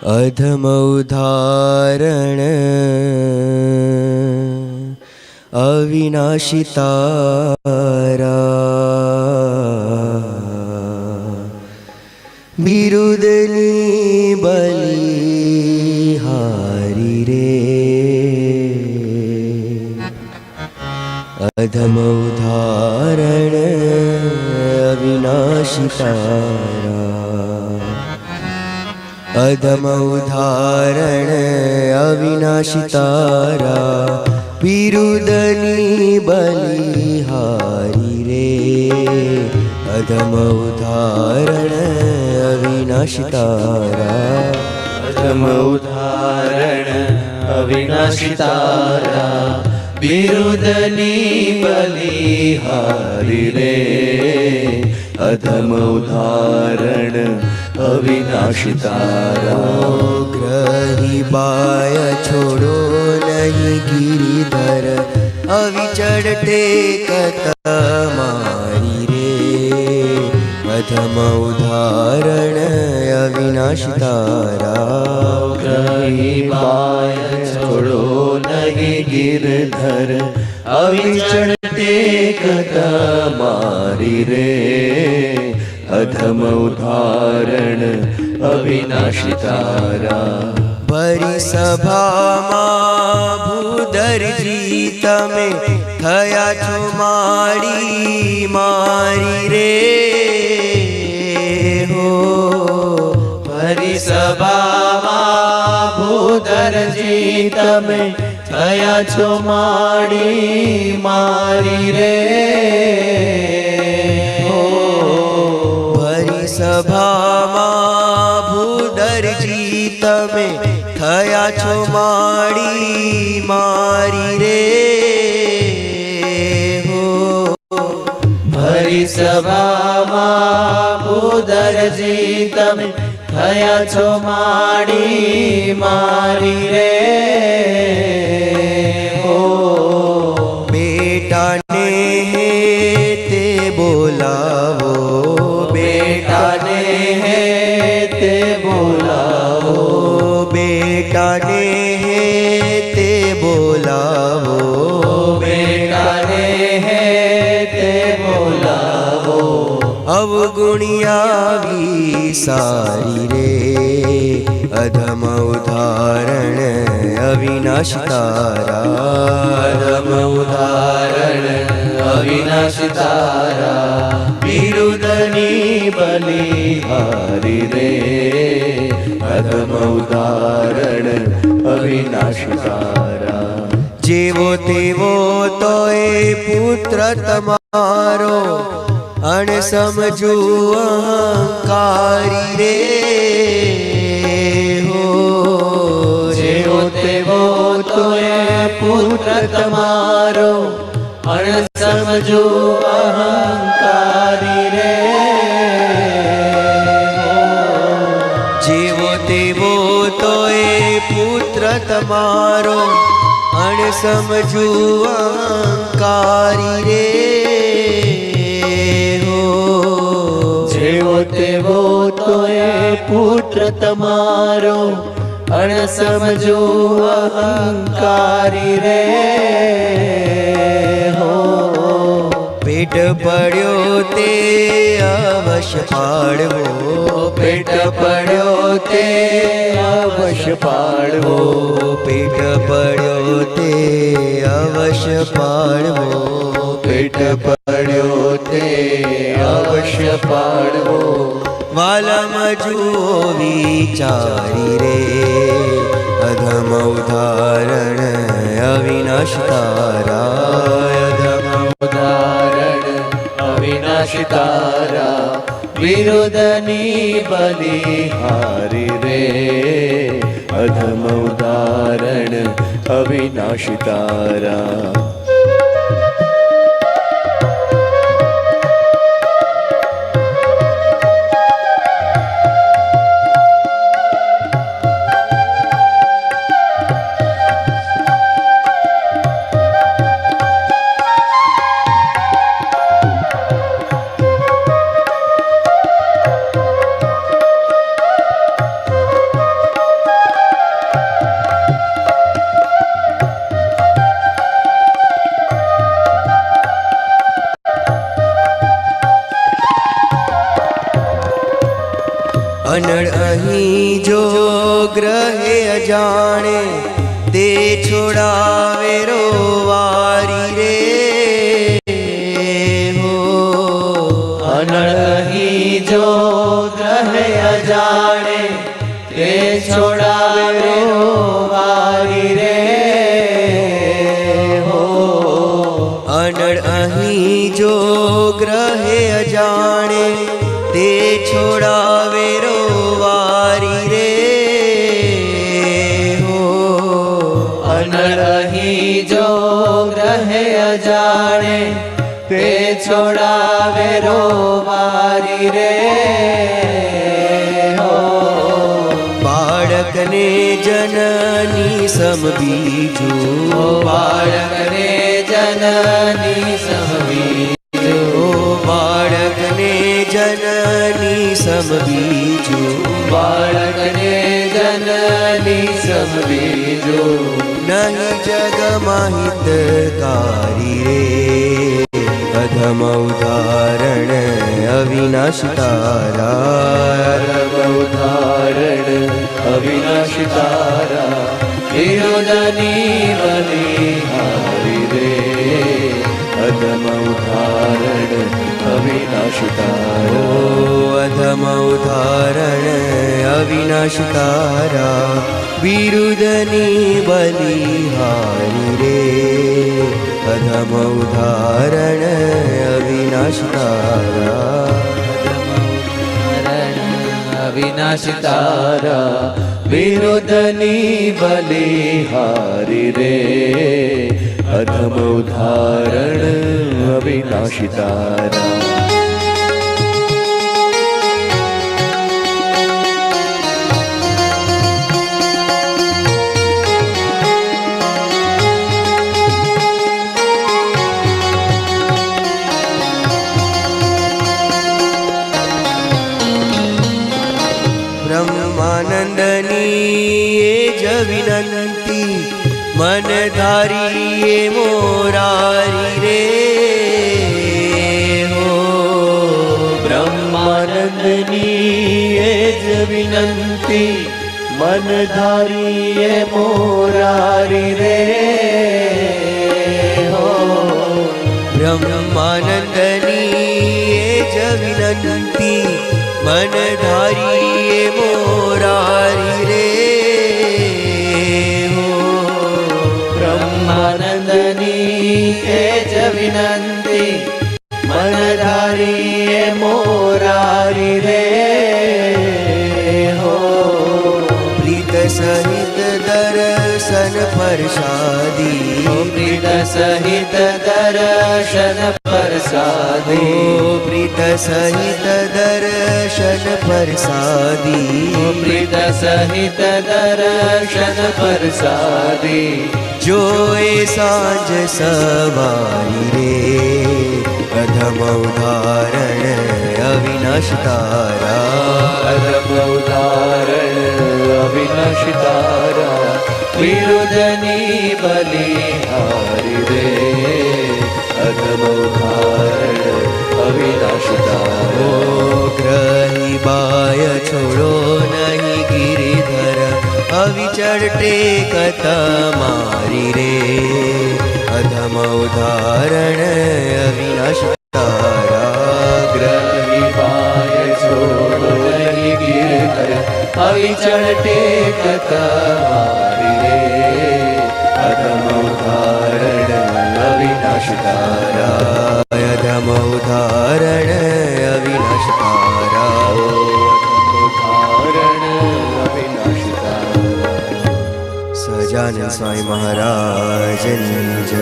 अधम उदाहरण अविनाशी तारा बिरुदनी बलिहारी रे अधम उदाहरण अविनाशी तारा अधम उदाहरण अविनाशी तारा बिरुदनी बलिहारी रे अधम उदाहरण अविनाशी तारा अधम उदाहरण अविनाशी तारा बिरुदनी बलिहारी रे अधम उदाहरण अविनाशी तारा ग्रही बाय छोड़ो नहीं गिरिधर अविचर टेकत मारी रे अधम उदाहरण अविनाशी तारा ग्रही बाय छोड़ो नहीं गिरधर अविचर टेकत मारी रे अधम उदाहरण अविनाशी तारा भरी सभाમાં ભૂદરજી તમે થયા છો માડી મારી રે હો ભરી સભામાં ભૂદરજી તમે થયા છો માડી મારી રે સભામાં ભૂદરજી તમે થયા છો માડી મારી રે હો ભરી સભામાં ભૂદરજી તમે થયા છો માડી મારી રે હો બેટાને તે બોલાવો બેટાને તે બોલાવો બેટાને તે બોલાવો બેટાને તે બોલાવો અવગુણિયા સારી રે અધમ ઉદાહરણ અવિનાશી તારા અધમ ઉદાહરણ અવિનાશી તારા બિરુદની બલિહારી રે અધમ ઉદાહરણ અવિનાશી તારા જેવો તેવો તોય પુત્ર તમારો અણસમજુ અહંકારી રે હો જેવો તેવો તોય પુત્ર તમારો અણસમજુ અહંકારી રે જેવો તેવો તોય પુત્ર તમારો અણસમજુ અહંકારી રે હો જેવો તેવો તોય પુત્ર તમારો અણસમજુ અહંકારી રે હો પેટ પડ્યો તે અવશ્ય પાડવો પેટ પડ્યો તે અવશ્ય પાડવો પેટ પડ્યો તે અવશ્ય પાડવો પેટ પડ્યો તે અવશ્ય પાડવો વાલમ જુઓ વિચારી રે અધમ ઉદાહરણ અવિનાશ તારા અધમ ઉદાહરણ અવિનાશી તારા વિરુદ્ધની બલિહારી રે અધમ ઉદાહરણ અવિનાશી તારા जो ग्रहे अजाणे ते छोड़ावे रोवारी रे हो अनड़ही जो ग्रहे अजाणे ते छोड़ावे रोवारी रे हो अनड़ अहीं जो ग्रहे अजाणे ते छोड़ावे रोवारी रे हो अनड़ही जो ग्रहे अजाणे ते छोड़ावे रोवारी रे हो बाळकने जननी सम बीजू बाळकने जननी सम बीजू बाळकने जननी सम बीजू बाळकने जननी सम बीजू नहीं जग माहितकारी रे अधम उदाहरण अविनाशी तारा अधम उदाहरण अविनाशी तारा विरोधनी बलिहारी रे अधम उदाहरण अविनाशी तारा अधम उदाहरण अविनाशी तारा विरुदनी बलिहारी रे अधम उदाहरण अविनाशी तारा अविनाशी तारा विरुदनी बलिहारी रे अधम उदाहरण अविनाशी तारा ब्रह्मानंदनी ये ज विनंती मन धारी ये मोरारी रे हो ब्रह्मानंदनी ये ज विनंती मन धारी ये मोरारी रे हो ब्रह्मानंदनी ये ज विनंती मन धारी ये मोरारी रे हो ब्रह्मानंदनी ये ज विनंती मन धारी ये मोरारी रे हो प्रीत सहित दर्शन प्रसादी प्रीत सहित दर्शन प्रसादी प्रीत सहित दर्शन प्रसादी प्रीत सहित दर्शन प्रसादी जो ए सांझ सवारी रे अधम उदाहरण अविनाशी तारा अधम उदाहरण अविनाशी तारा विरुदनी बलिहारी रे अधम उदाहरण अविनाशी तारा ग्रही बाय छोड़ो नहीं गिरिधर अविचर टेकत मारी रे अधम उदाहरण अविनाशी तारा ग्रही बाय छोड़ो नहीं गिरधर अविचर टेकत मारी रे अधम उदाहरण अविनाशी तारा अधम उदाहरण अविनाशी तारा उदाहरण अविनाशी तारा सजानन स्वामी महाराज जय